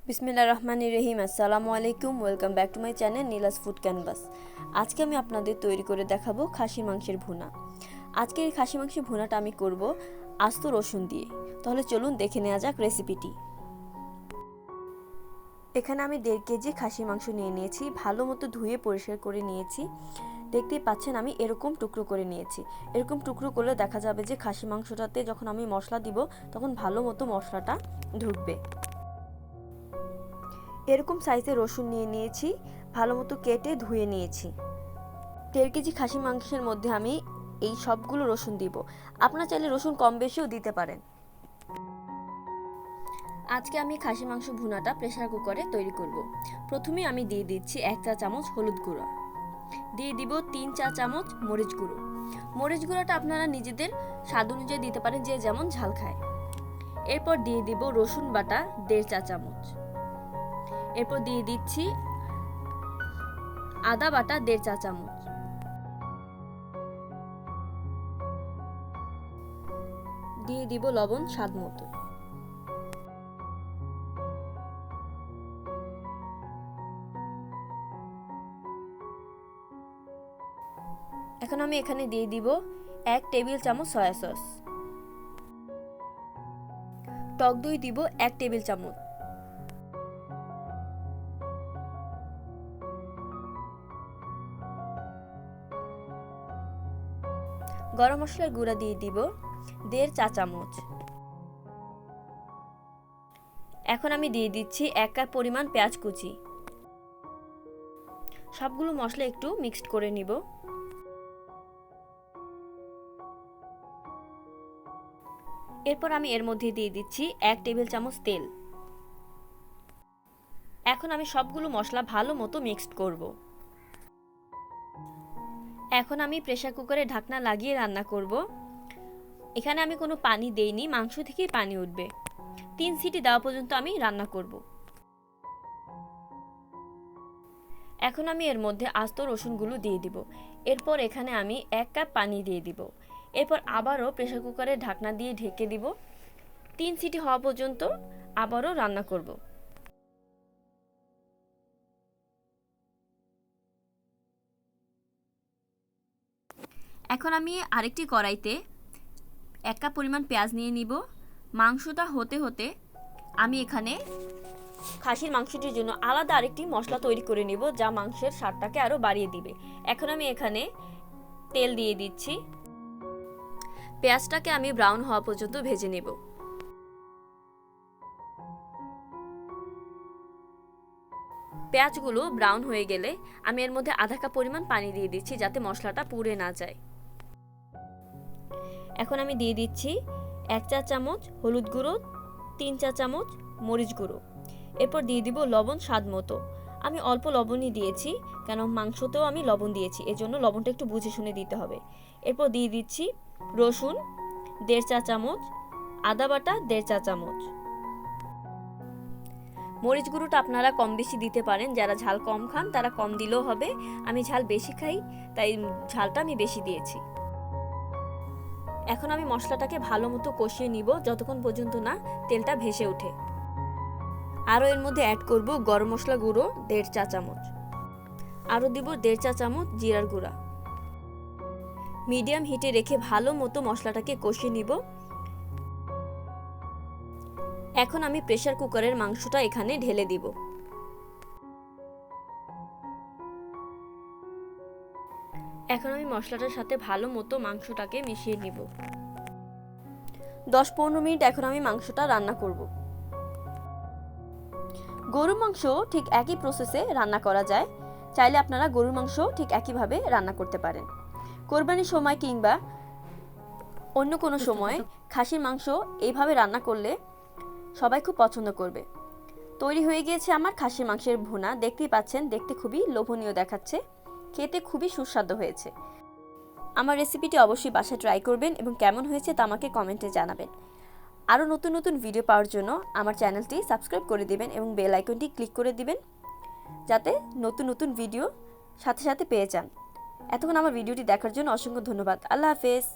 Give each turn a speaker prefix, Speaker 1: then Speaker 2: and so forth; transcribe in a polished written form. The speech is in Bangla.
Speaker 1: বিসমিল্লাহির রহমানির রহিম। আসসালামু আলাইকুম। Welcome back to my channel Neela's food canvas. আজকে আমি আপনাদের তৈরি করে দেখাবো খাসির মাংসের ভুনা। আজকের এই খাসি মাংসের ভুনাটা আমি করব আস্ত রসুন দিয়ে। তাহলে চলুন দেখে নেওয়া যাক রেসিপিটি। এখানে আমি 1.5 কেজি খাসির মাংস নিয়ে নিয়েছি, ভালো মতো ধুয়ে পরিষ্কার করে নিয়েছি। দেখতেই পাচ্ছেন আমি এরকম টুকরো করে নিয়েছি। এরকম টুকরো করলে দেখা যাবে যে খাসি মাংসটাতে যখন আমি মশলা দিব তখন ভালো মতো মশলাটা ঢুকবে। এরকম সাইজের রসুন নিয়ে নিয়েছি, ভালো মতো কেটে ধুয়ে নিয়েছি। 1.5 কেজি খাসি মাংসের মধ্যে আমি এই সবগুলো রসুন দিব। আপনারা চাইলে রসুন কম বেশিও দিতে পারেন। আজকে আমি খাসি মাংস ভুনাটা প্রেসার কুকারে তৈরি করব। প্রথমে আমি দিয়ে দিচ্ছি 1 চা চামচ হলুদ গুঁড়ো, দিয়ে দিব 3 চা চামচ মরিচ গুঁড়ো। মরিচ গুঁড়োটা আপনারা নিজেদের স্বাদ অনুযায়ী দিতে পারেন, যে যেমন ঝাল খায়। এরপর দিয়ে দিব রসুন বাটা 1.5 চা চামচ। এরপর দিয়ে দিচ্ছি আদা বাটা 1.5 চা চামচ। দিয়ে দিব লবণ স্বাদ মতো। এখন আমি এখানে দিয়ে দিব 1 টেবিল চামচ সয়া সস। টক দই দিব 1 টেবিল চামচ। গরম মশলার গুঁড়া দিয়ে দিব 1.5 চা চামচ। এখন আমি দিয়ে দিচ্ছি 1 কাপ পরিমাণ পেঁয়াজ কুচি। সবগুলো মশলা একটু মিক্সড করে নিব। এরপর আমি এর মধ্যে দিয়ে দিচ্ছি 1 টেবিল চামচ তেল। এখন আমি সবগুলো মশলা ভালো মতো মিক্সড করব। এখন আমি প্রেসার কুকারে ঢাকনা লাগিয়ে রান্না করব। এখানে আমি কোনো পানি দেইনি, মাংস থেকেই পানি উঠবে। 3 সিটি দেওয়া পর্যন্ত আমি রান্না করব। এখন আমি এর মধ্যে আস্ত রসুনগুলো দিয়ে দিব। এরপর এখানে আমি 1 কাপ পানি দিয়ে দিব। এরপর আবারও প্রেসার কুকারে ঢাকনা দিয়ে ঢেকে দিব। 3 সিটি হওয়া পর্যন্ত আবারও রান্না করব। এখন আমি আরেকটি কড়াইতে 1 কাপ পরিমাণ পেঁয়াজ নিয়ে নিব। মাংসটা হতে হতে আমি এখানে খাসির মাংসটির জন্য আলাদা আরেকটি মশলা তৈরি করে নিব, যা মাংসের স্বাদটাকে আরো বাড়িয়ে দিবে। এখন আমি এখানে তেল দিয়ে দিচ্ছি। পেঁয়াজটাকে আমি ব্রাউন হওয়া পর্যন্ত ভেজে নেব। পেঁয়াজগুলো ব্রাউন হয়ে গেলে আমি এর মধ্যে আধা কাপ পরিমাণ পানি দিয়ে দিচ্ছি, যাতে মশলাটা পুড়ে না যায়। এখন আমি দিয়ে দিচ্ছি 1 চা চামচ হলুদ গুঁড়ো, 3 চা চামচ মরিচ গুঁড়ো। এরপর দিয়ে দিব লবণ স্বাদ মতো। আমি অল্প লবণই দিয়েছি, কেন মাংসতেও আমি লবণ দিয়েছি, এজন্য লবণটা একটু বুঝে শুনে দিতে হবে। এরপর দিয়ে দিচ্ছি রসুন 1.5 চা চামচ, আদা বাটা 1.5 চা চামচ। মরিচ গুঁড়োটা আপনারা কম বেশি দিতে পারেন, যারা ঝাল কম খান তারা কম দিলেও হবে। আমি ঝাল বেশি খাই, তাই ঝালটা আমি বেশি দিয়েছি। এখন আমি মশলাটাকে ভালো মতো কষিয়ে নিব, যতক্ষণ পর্যন্ত না তেলটা ভেসে ওঠে। আরও এর মধ্যে অ্যাড করব গরম মশলা গুঁড়ো 1.5 চা চামচ। আরও দিব 1.5 চা চামচ জিরার গুঁড়া। মিডিয়াম হিটে রেখে ভালো মতো মশলাটাকে কষিয়ে নিব। এখন আমি প্রেসার কুকারের মাংসটা এখানে ঢেলে দিব। এখন আমি মশলাটার সাথে ভালো মতো মাংসটাকে মিশিয়ে নিব। 10-15 মিনিট এখন আমি মাংসটা রান্না করব। গরুর মাংস ঠিক একই প্রসেসে রান্না করা যায়, চাইলে আপনারা গরুর মাংস ঠিক একইভাবে রান্না করতে পারেন। কোরবানির সময় কিংবা অন্য কোনো সময় খাসির মাংস এইভাবে রান্না করলে সবাই খুব পছন্দ করবে। তৈরি হয়ে গিয়েছে আমার খাসির মাংসের ভুনা। দেখতেই পাচ্ছেন, দেখতে খুবই লোভনীয় দেখাচ্ছে, খেতে খুবই সুস্বাদু হয়েছে। আমার রেসিপিটি অবশ্যই বাসায় ট্রাই করবেন এবং কেমন হয়েছে তা আমাকে কমেন্টে জানাবেন। আরও নতুন নতুন ভিডিও পাওয়ার জন্য আমার চ্যানেলটি সাবস্ক্রাইব করে দিবেন এবং বেল আইকনটি ক্লিক করে দিবেন, যাতে নতুন নতুন ভিডিও সাথে সাথে পেয়ে যান। এতক্ষণ আমার ভিডিওটি দেখার জন্য অসংখ্য ধন্যবাদ। আল্লাহ হাফেজ।